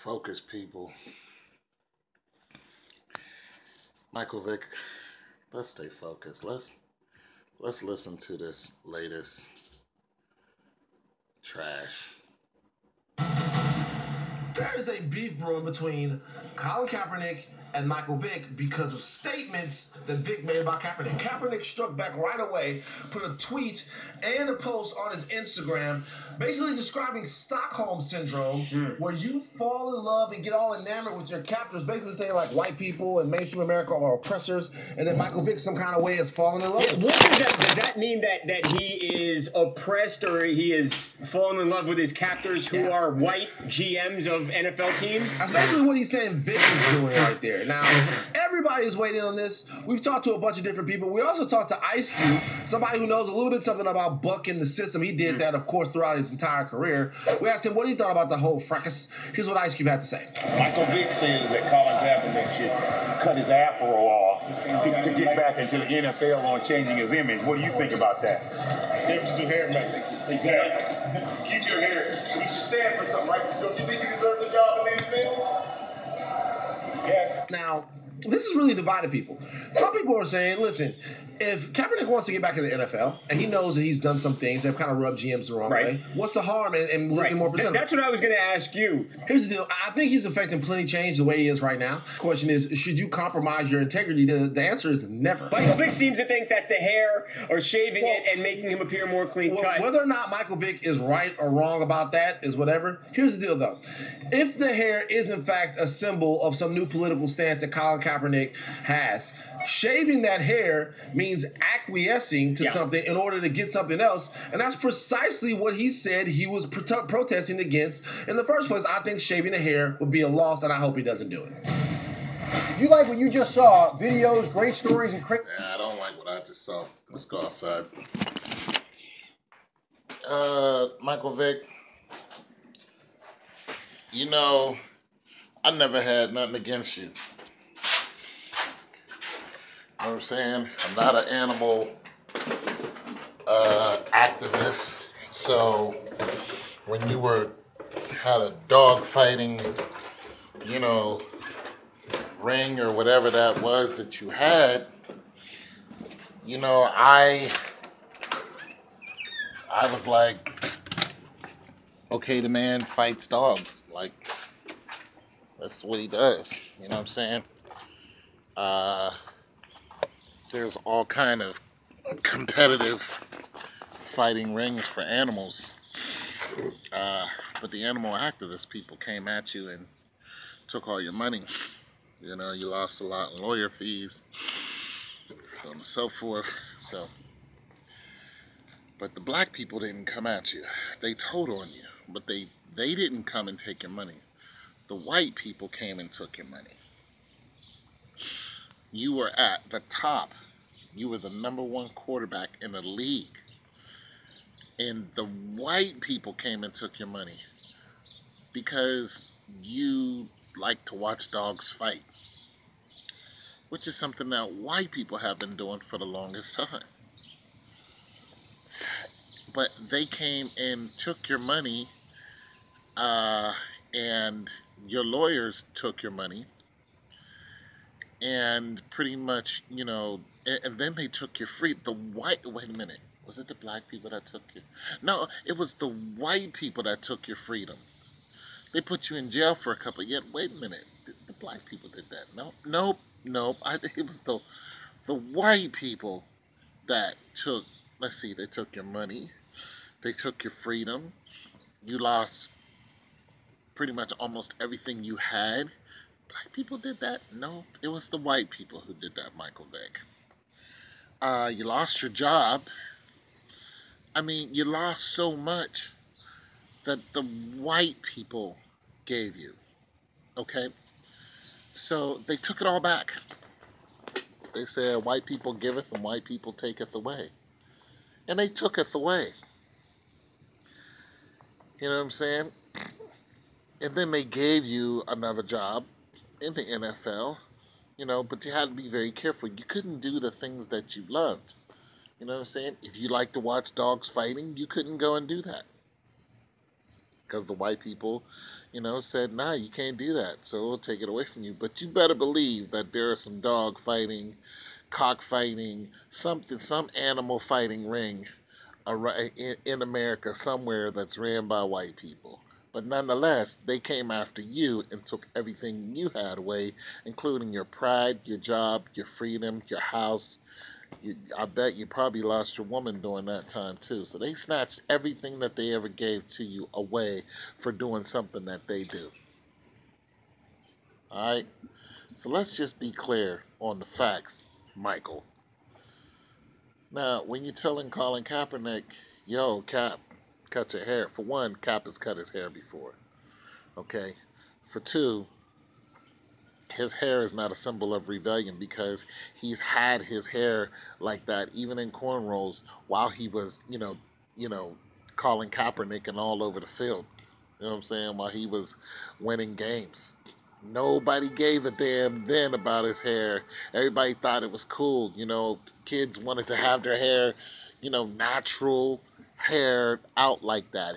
Focus, people. Michael Vick, let's stay focused. Let's listen to this latest trash. There is a beef brewing between Colin Kaepernick and Michael Vick because of statements that Vick made about Kaepernick. Kaepernick struck back right away, put a tweet and a post on his Instagram, basically describing Stockholm Syndrome, where you fall in love and get all enamored with your captors, basically saying like white people and mainstream America are oppressors, and then Michael Vick some kind of way is falling in love. Yeah, what does that mean that he is oppressed or he is falling in love with his captors who are white GMs of NFL teams? That's basically what he's saying Vick is doing right there. Now, everybody is waiting on this. We've talked to a bunch of different people. We also talked to Ice Cube, somebody who knows a little bit something about bucking the system. He did that, of course, throughout his entire career. We asked him what he thought about the whole fracas. Here's what Ice Cube had to say. Michael Vick says that Colin Kaepernick should cut his afro off to get back into the NFL on changing his image. What do you think about that? Hipster hair making. Exactly. Keep your hair. He should stand for something, right? Don't you think he deserves a job in the NFL? Yeah. Now, this has really divided people. Some people are saying, listen, if Kaepernick wants to get back in the NFL and he knows that he's done some things that have kind of rubbed GMs the wrong way, what's the harm in looking more presentable? That's what I was going to ask you. Here's the deal. I think he's affecting plenty change the way he is right now. The question is, should you compromise your integrity? The answer is never. Michael Vick seems to think that the hair or shaving it and making him appear more clean cut. Whether or not Michael Vick is right or wrong about that is whatever. Here's the deal, though. If the hair is, in fact, a symbol of some new political stance that Colin Kaepernick has, shaving that hair means acquiescing to something in order to get something else, and that's precisely what he said he was protesting against in the first place. I think shaving the hair would be a loss, and I hope he doesn't do it. If you like what you just saw, videos, great stories, and Yeah, I don't like what I just saw. Let's go outside. Michael Vick, you know, I never had nothing against you. You know what I'm saying? I'm not an animal activist. So when you had a dog fighting, you know, ring or whatever that was that you had, you know, I was like, okay, the man fights dogs. Like, that's what he does. You know what I'm saying? There's all kind of competitive fighting rings for animals. But the animal activist people came at you and took all your money. You know, you lost a lot in lawyer fees, so on and so forth. But the black people didn't come at you. They told on you, but they didn't come and take your money. The white people came and took your money. You were at the top. You were the #1 quarterback in the league. And the white people came and took your money because you like to watch dogs fight, which is something that white people have been doing for the longest time. But they came and took your money, and your lawyers took your money, and pretty much, you know, and then they took your free. Wait a minute. Was it the black people that took you? No, it was the white people that took your freedom. They put you in jail for a couple of years. Wait a minute. The black people did that. Nope. I think it was the white people that took, let's see, they took your money. They took your freedom. You lost pretty much almost everything you had. Black people did that? No, it was the white people who did that, Michael Vick. You lost your job. I mean, you lost so much that the white people gave you, okay? So they took it all back. They said, white people giveth and white people taketh away. And they took it away. You know what I'm saying? And then they gave you another job in the NFL, you know, but you had to be very careful. You couldn't do the things that you loved. You know what I'm saying? If you like to watch dogs fighting, you couldn't go and do that. because the white people, said, nah, you can't do that, so we'll take it away from you. But you better believe that there are some dog fighting, cockfighting, some animal fighting ring in America somewhere that's ran by white people. But nonetheless, they came after you and took everything you had away, including your pride, your job, your freedom, your house. I bet you probably lost your woman during that time too. So they snatched everything that they ever gave to you away for doing something that they do. All right? So let's just be clear on the facts, Michael. Now, when you're telling Colin Kaepernick, yo, Cap, cut your hair. For one, Cap has cut his hair before. Okay? For two, his hair is not a symbol of rebellion because he's had his hair like that even in cornrows while he was, calling Kaepernick and all over the field. You know what I'm saying? While he was winning games. Nobody gave a damn then about his hair. Everybody thought it was cool. Kids wanted to have their hair, natural hair out like that.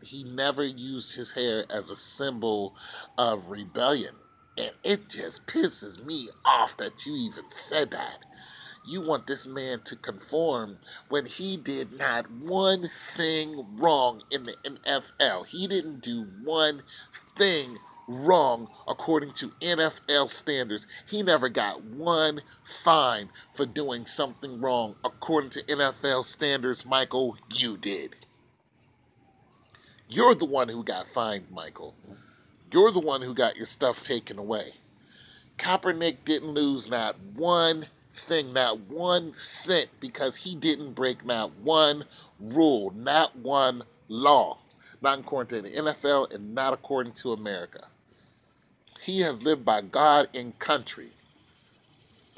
He never used his hair as a symbol of rebellion. And it just pisses me off that you even said that. You want this man to conform when he did not one thing wrong in the NFL. He didn't do one thing wrong according to NFL standards. He never got one fine for doing something wrong according to NFL standards. Michael, you did. You're the one who got fined, Michael. You're the one who got your stuff taken away. Kaepernick didn't lose not one thing, not 1 cent, because he didn't break not one rule, not one law. Not according to the NFL and not according to America. He has lived by God and country.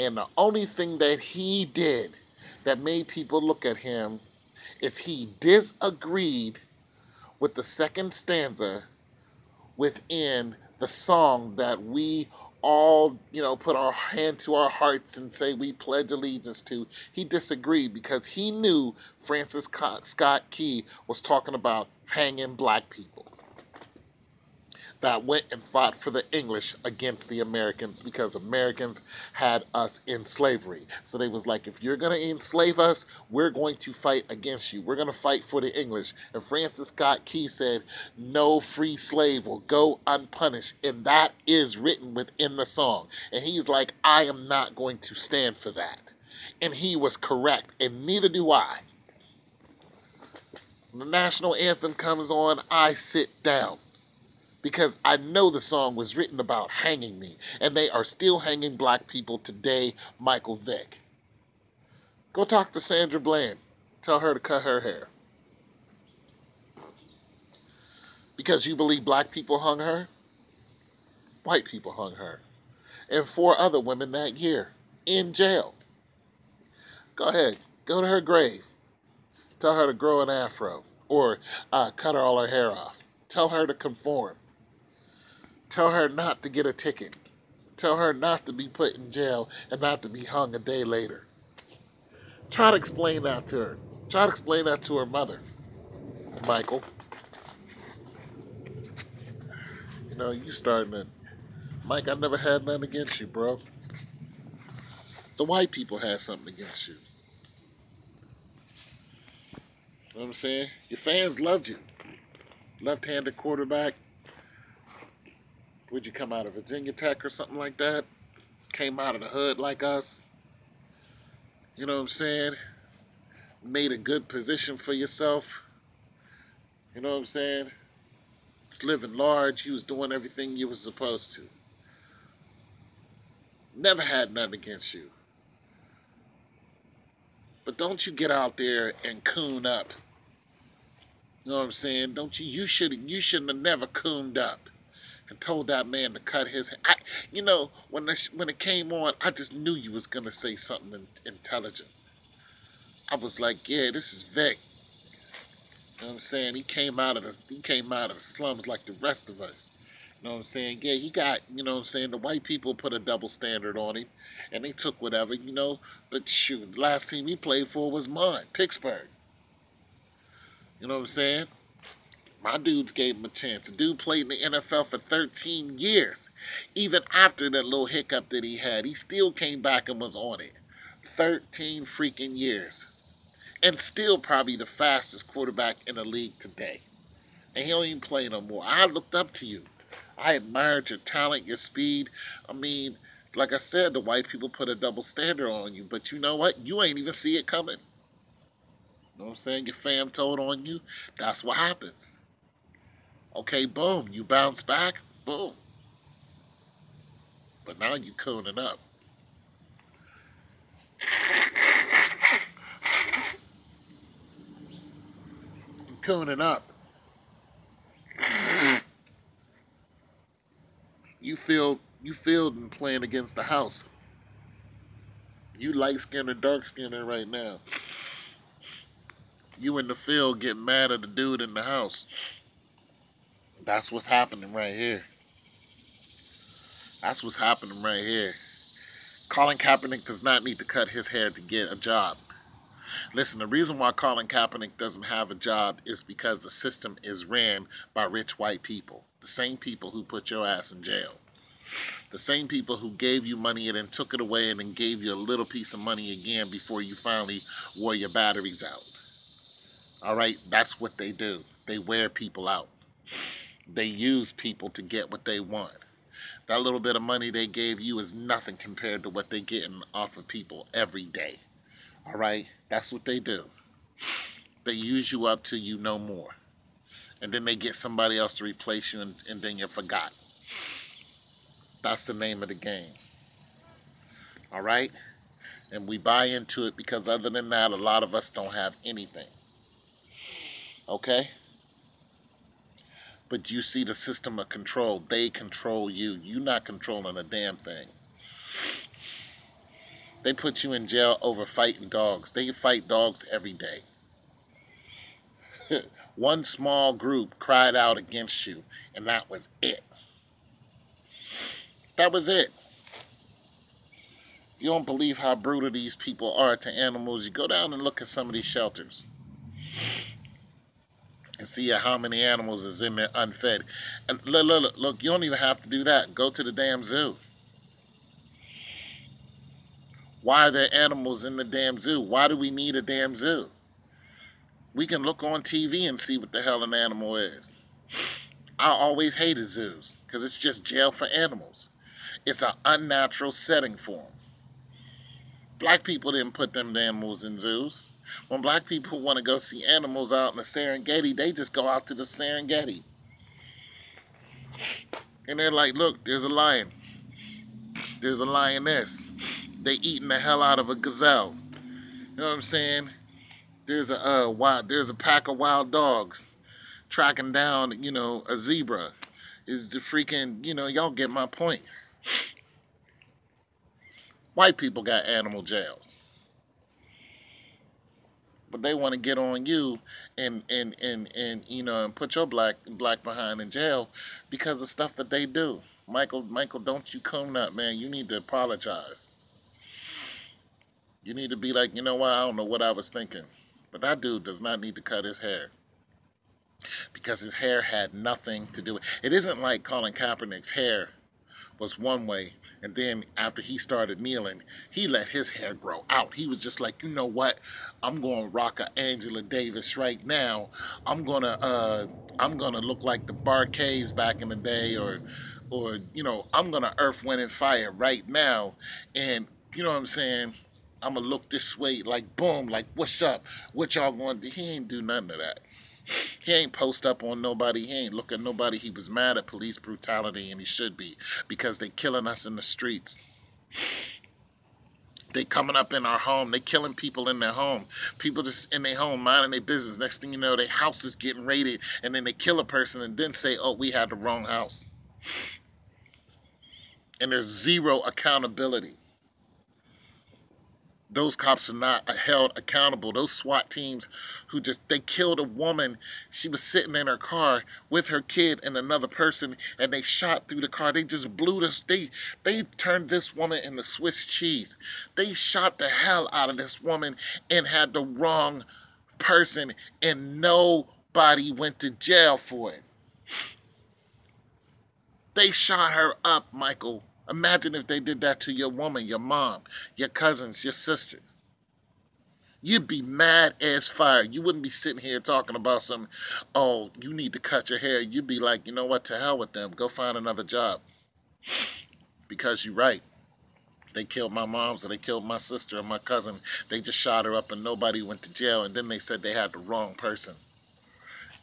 And the only thing that he did that made people look at him is he disagreed with the second stanza within the song that we all, put our hand to our hearts and say we pledge allegiance to. He disagreed because he knew Francis Scott Key was talking about hanging black people that went and fought for the English against the Americans because Americans had us in slavery. So they was like, if you're going to enslave us, we're going to fight against you. We're going to fight for the English. And Francis Scott Key said, no free slave will go unpunished. And that is written within the song. And he's like, I am not going to stand for that. And he was correct. And neither do I. The national anthem comes on, I sit down. Because I know the song was written about hanging me. And they are still hanging black people today, Michael Vick. Go talk to Sandra Bland. Tell her to cut her hair. Because you believe black people hung her? White people hung her. And 4 other women that year. In jail. Go ahead. Go to her grave. Tell her to grow an afro. Or cut her all her hair off. Tell her to conform. Tell her not to get a ticket. Tell her not to be put in jail and not to be hung a day later. Try to explain that to her. Try to explain that to her mother, Michael. You starting to... Mike, I never had nothing against you, bro. The white people had something against you. You know what I'm saying? Your fans loved you. Left-handed quarterback. Would you come out of Virginia Tech or something like that? Came out of the hood like us. You know what I'm saying? Made a good position for yourself. You know what I'm saying? It's living large. You was doing everything you was supposed to. Never had nothing against you. But don't you get out there and coon up. You know what I'm saying? Don't you? You shouldn't have never cooned up. And told that man to cut his hair. When it came on, I just knew you was going to say something intelligent. I was like, yeah, this is Vick. You know what I'm saying? He came out of the slums like the rest of us. You know what I'm saying? Yeah, he got, the white people put a double standard on him. And they took whatever, But shoot, the last team he played for was mine, Pittsburgh. You know what I'm saying? My dudes gave him a chance. The dude played in the NFL for 13 years. Even after that little hiccup that he had, he still came back and was on it. 13 freaking years. And still probably the fastest quarterback in the league today. And he don't even play no more. I looked up to you. I admired your talent, your speed. I mean, like I said, the white people put a double standard on you. But you know what? You ain't even see it coming. You know what I'm saying? Your fam told on you. That's what happens. Okay, boom. You bounce back. Boom. But now you cooning up. You cooning up. You feel and playing against the house. You light skinned or dark skinned right now. You in the field getting mad at the dude in the house. That's what's happening right here. That's what's happening right here. Colin Kaepernick does not need to cut his hair to get a job. Listen, the reason why Colin Kaepernick doesn't have a job is because the system is ran by rich white people. The same people who put your ass in jail. The same people who gave you money and then took it away and then gave you a little piece of money again before you finally wore your batteries out. All right, that's what they do. They wear people out. They use people to get what they want. That little bit of money they gave you is nothing compared to what they're getting off of people every day. All right, that's what they do. They use you up till you no more. And then they get somebody else to replace you and then you're forgotten. That's the name of the game. All right? And we buy into it because other than that, a lot of us don't have anything. Okay? But you see the system of control. They control you. You're not controlling a damn thing. They put you in jail over fighting dogs. They fight dogs every day. One small group cried out against you, and that was it. That was it. You don't believe how brutal these people are to animals. You go down and look at some of these shelters and see how many animals is in there unfed. And look, you don't even have to do that. Go to the damn zoo. Why are there animals in the damn zoo? Why do we need a damn zoo? We can look on TV and see what the hell an animal is. I always hated zoos because it's just jail for animals. It's an unnatural setting for them. Black people didn't put them animals in zoos. When black people want to go see animals out in the Serengeti, they just go out to the Serengeti. And they're like, look, there's a lion. There's a lioness. They eating the hell out of a gazelle. You know what I'm saying? There's a pack of wild dogs tracking down, a zebra. Is the freaking, y'all get my point. White people got animal jails. But they want to get on you and put your black behind in jail because of stuff that they do. Michael, don't you come up, man. You need to apologize. You need to be like, you know what, I don't know what I was thinking. But that dude does not need to cut his hair. Because his hair had nothing to do with it. It isn't like Colin Kaepernick's hair was one way, and then after he started kneeling, he let his hair grow out. He was just like, you know what? I'm going to rock a Angela Davis right now. I'm gonna look like the Bar-Kays back in the day, or I'm gonna Earth, Wind, and Fire right now, and you know what I'm saying? I'm gonna look this way, like boom, like what's up? What y'all gonna do? He ain't do nothing of that. He ain't post up on nobody. He ain't look at nobody. He was mad at police brutality, and he should be, because they killing us in the streets. They coming up in our home. They killing people in their home. People just in their home minding their business. Next thing you know, their house is getting raided, and then they kill a person and then say, oh, we had the wrong house. And there's zero accountability. Those cops are not held accountable. Those SWAT teams who they killed a woman. She was sitting in her car with her kid and another person, and they shot through the car. They just blew this. They turned this woman into Swiss cheese. They shot the hell out of this woman and had the wrong person, and no Nobody went to jail for it. They shot her up, Michael. Imagine if they did that to your woman, your mom, your cousins, your sisters. You'd be mad as fire. You wouldn't be sitting here talking about some, oh, you need to cut your hair. You'd be like, you know what, to hell with them. Go find another job. Because you're right. They killed my mom, so they killed my sister and my cousin. They just shot her up and nobody went to jail. And then they said they had the wrong person.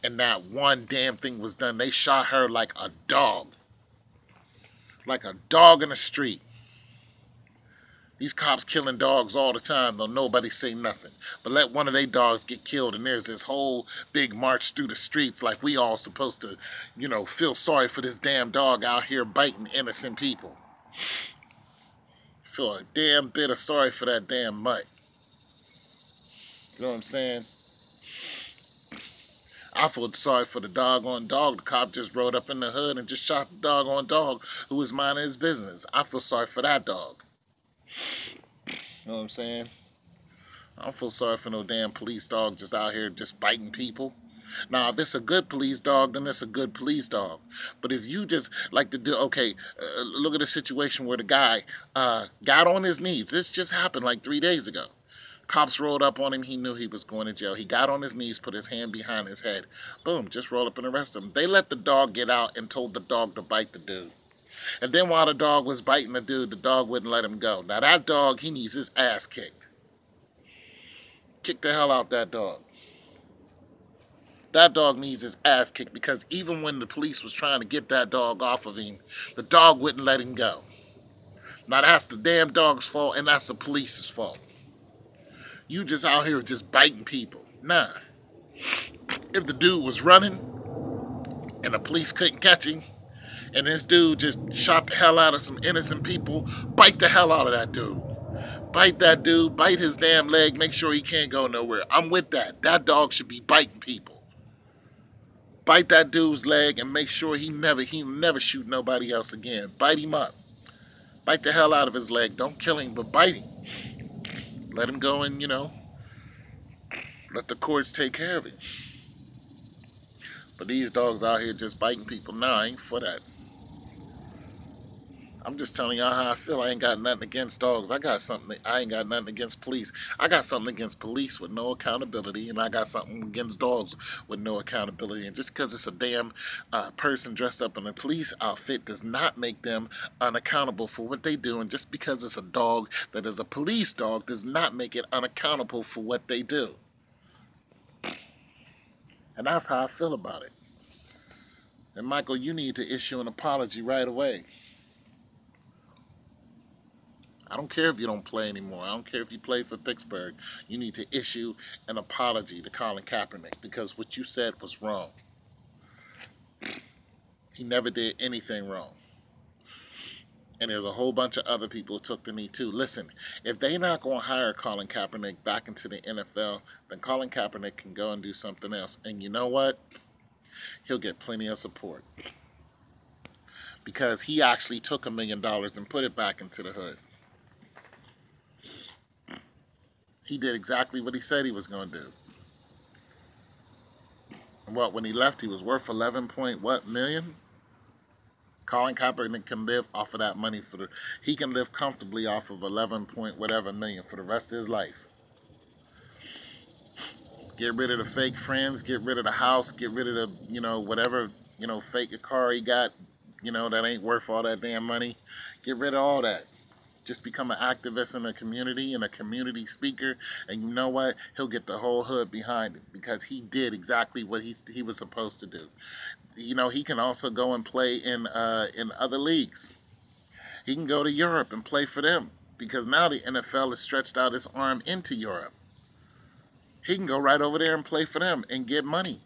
And not one damn thing was done. They shot her like a dog. Like a dog in the street. These cops killing dogs all the time, though nobody say nothing. But let one of their dogs get killed, and there's this whole big march through the streets like we all supposed to, you know, feel sorry for this damn dog out here biting innocent people. Feel a damn bit of sorry for that damn mutt. You know what I'm saying? I feel sorry for the doggone dog. The cop just rode up in the hood and just shot the doggone dog who was minding his business. I feel sorry for that dog. You know what I'm saying? I don't feel sorry for no damn police dog just out here just biting people. Now, if it's a good police dog, then it's a good police dog. But if you just like to do, okay, look at the situation where the guy got on his knees. This just happened like 3 days ago. Cops rolled up on him. He knew he was going to jail. He got on his knees, put his hand behind his head. Boom, just rolled up and arrested him. They let the dog get out and told the dog to bite the dude. And then while the dog was biting the dude, the dog wouldn't let him go. Now that dog, he needs his ass kicked. Kick the hell out that dog. That dog needs his ass kicked because even when the police was trying to get that dog off of him, the dog wouldn't let him go. Now that's the damn dog's fault and that's the police's fault. You just out here just biting people. Nah. If the dude was running and the police couldn't catch him and this dude just shot the hell out of some innocent people, bite the hell out of that dude. Bite that dude, bite his damn leg, make sure he can't go nowhere. I'm with that. That dog should be biting people. Bite that dude's leg and make sure he never shoot nobody else again. Bite him up. Bite the hell out of his leg. Don't kill him, but bite him. Let him go and, you know, let the courts take care of it. But these dogs out here just biting people. Nah, I ain't for that. I'm just telling y'all how I feel. I ain't got nothing against dogs. I ain't got nothing against police. I got something against police with no accountability, and I got something against dogs with no accountability. And just because it's a damn person dressed up in a police outfit does not make them unaccountable for what they do. And just because it's a dog that is a police dog does not make it unaccountable for what they do. And that's how I feel about it. And Michael, you need to issue an apology right away. I don't care if you don't play anymore. I don't care if you play for Pittsburgh. You need to issue an apology to Colin Kaepernick because what you said was wrong. He never did anything wrong. And there's a whole bunch of other people who took the knee too. Listen, if they're not going to hire Colin Kaepernick back into the NFL, then Colin Kaepernick can go and do something else. And you know what? He'll get plenty of support. Because he actually took $1 million and put it back into the hood. He did exactly what he said he was going to do. And what, when he left, he was worth 11 point what million? Colin Kaepernick can live off of that money he can live comfortably off of 11 point whatever million for the rest of his life. Get rid of the fake friends, get rid of the house, get rid of the, you know, whatever, you know, fake car he got, you know, that ain't worth all that damn money. Get rid of all that. Just become an activist in the community and a community speaker, and you know what? He'll get the whole hood behind him because he did exactly what he was supposed to do. You know, he can also go and play in other leagues. He can go to Europe and play for them because now the NFL has stretched out its arm into Europe. He can go right over there and play for them and get money.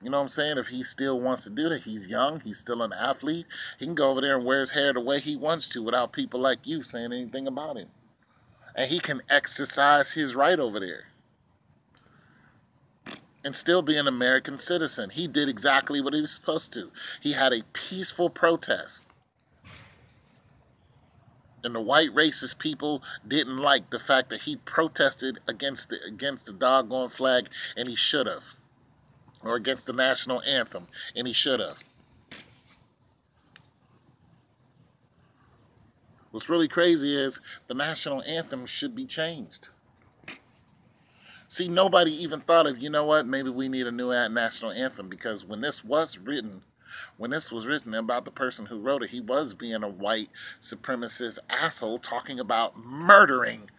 You know what I'm saying? If he still wants to do that, he's young, he's still an athlete. He can go over there and wear his hair the way he wants to without people like you saying anything about him. And he can exercise his right over there. And still be an American citizen. He did exactly what he was supposed to. He had a peaceful protest. And the white racist people didn't like the fact that he protested against the doggone flag, and he should have. Or against the national anthem, and he should have. What's really crazy is the national anthem should be changed. See, nobody even thought of, you know what, maybe we need a new national anthem, because when this was written about the person who wrote it, he was being a white supremacist asshole talking about murdering,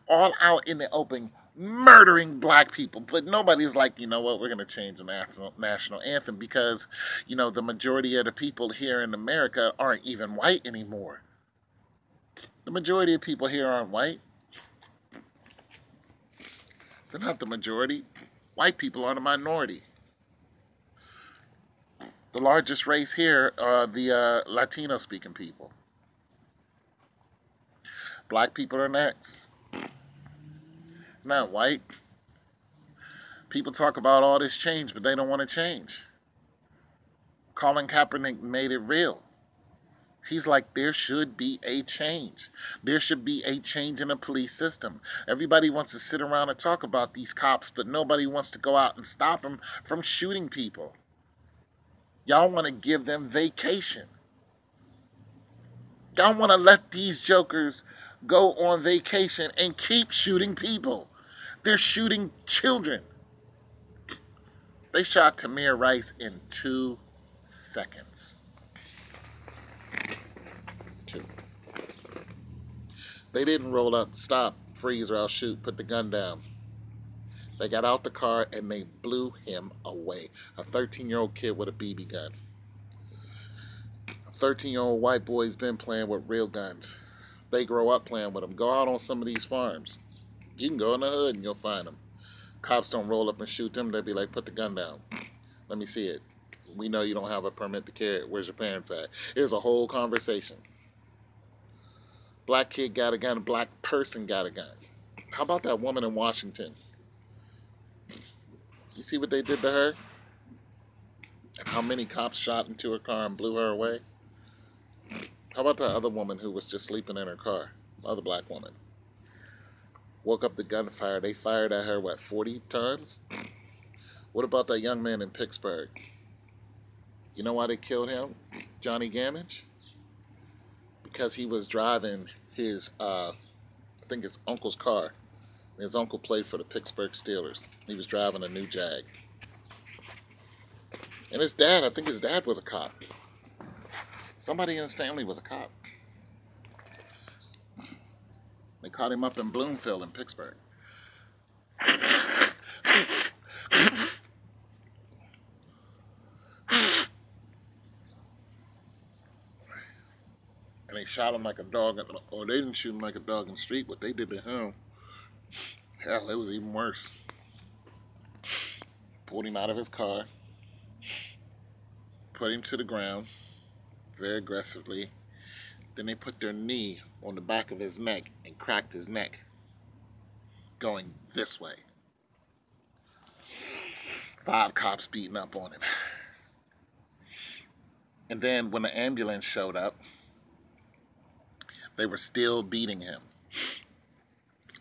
all out in the open, murdering black people. But nobody's like, you know what, we're going to change the national anthem because, you know, the majority of the people here in America aren't even white anymore. The majority of people here aren't white. They're not the majority. White people are the minority. The largest race here are the Latino-speaking people. Black people are next. Not white. People talk about all this change, but they don't want to change. Colin Kaepernick made it real. He's like, there should be a change. There should be a change in the police system. Everybody wants to sit around and talk about these cops, but nobody wants to go out and stop them from shooting people. Y'all want to give them vacation. Y'all want to let these jokers go on vacation and keep shooting people. They're shooting children. They shot Tamir Rice in 2 seconds. 2. They didn't roll up, stop, freeze, or I'll shoot, put the gun down. They got out the car and they blew him away. A 13-year-old kid with a BB gun. A 13-year-old white boy's been playing with real guns. They grow up playing with them. Go out on some of these farms. You can go in the hood and you'll find them. Cops don't roll up and shoot them. They'll be like, put the gun down. Let me see it. We know you don't have a permit to carry it. Where's your parents at? Here's a whole conversation. Black kid got a gun. A black person got a gun. How about that woman in Washington? You see what they did to her? And how many cops shot into her car and blew her away? How about that other woman who was just sleeping in her car? Other black woman. Woke up the gunfire. They fired at her, what, 40 times? What about that young man in Pittsburgh? You know why they killed him? Johnny Gamage? Because he was driving his, I think his uncle's car. His uncle played for the Pittsburgh Steelers. He was driving a new Jag. And his dad, I think his dad was a cop. Somebody in his family was a cop. They caught him up in Bloomfield in Pittsburgh. And they shot him like a dog, or they didn't shoot him like a dog in the street. What they did to him, hell, it was even worse. Pulled him out of his car, put him to the ground very aggressively. Then they put their knee on the back of his neck and cracked his neck, going this way. 5 cops beating up on him. And then when the ambulance showed up, they were still beating him.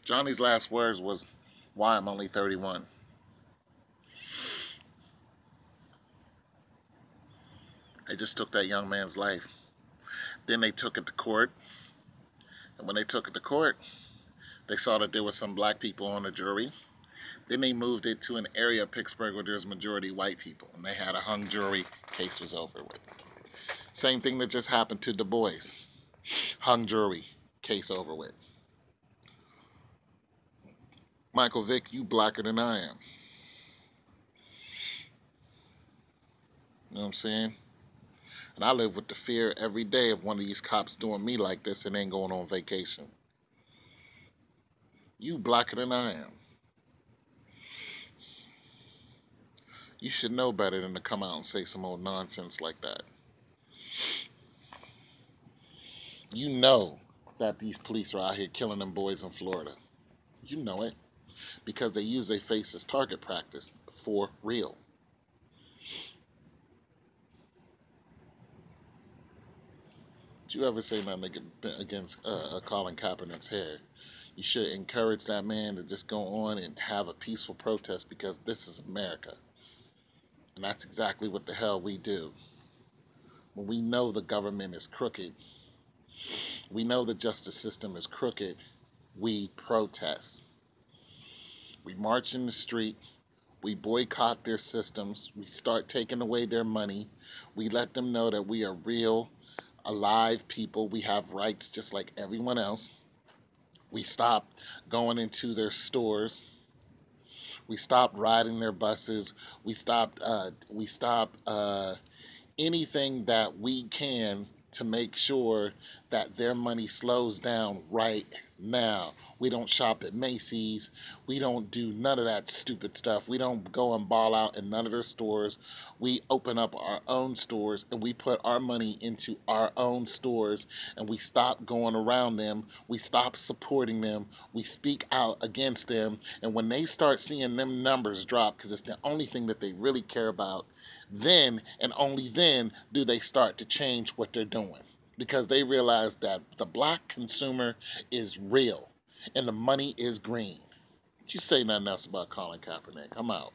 Johnny's last words was, "Why I'm only 31." They just took that young man's life. Then they took it to court. And when they took it to court, they saw that there were some black people on the jury. Then they moved it to an area of Pittsburgh where there's majority white people. And they had a hung jury. Case was over with. Same thing that just happened to Du Bois. Hung jury. Case over with. Michael Vick, you blacker than I am. You know what I'm saying? And I live with the fear every day of one of these cops doing me like this and then going on vacation. You blacker than I am. You should know better than to come out and say some old nonsense like that. You know that these police are out here killing them boys in Florida. You know it. Because they use their face as target practice for real. Don't you ever say nothing against Colin Kaepernick's hair. You should encourage that man to just go on and have a peaceful protest, because this is America. And that's exactly what the hell we do. When we know the government is crooked, we know the justice system is crooked, we protest. We march in the street. We boycott their systems. We start taking away their money. We let them know that we are real, alive people. We have rights just like everyone else. We stop going into their stores. We stop riding their buses. We stop anything that we can to make sure that their money slows down right now. We don't shop at Macy's. We don't do none of that stupid stuff. We don't go and ball out in none of their stores. We open up our own stores and we put our money into our own stores, and we stop going around them. We stop supporting them. We speak out against them. And when they start seeing them numbers drop, because it's the only thing that they really care about, then and only then do they start to change what they're doing, because they realize that the black consumer is real and the money is green. Don't you say nothing else about Colin Kaepernick. I'm out.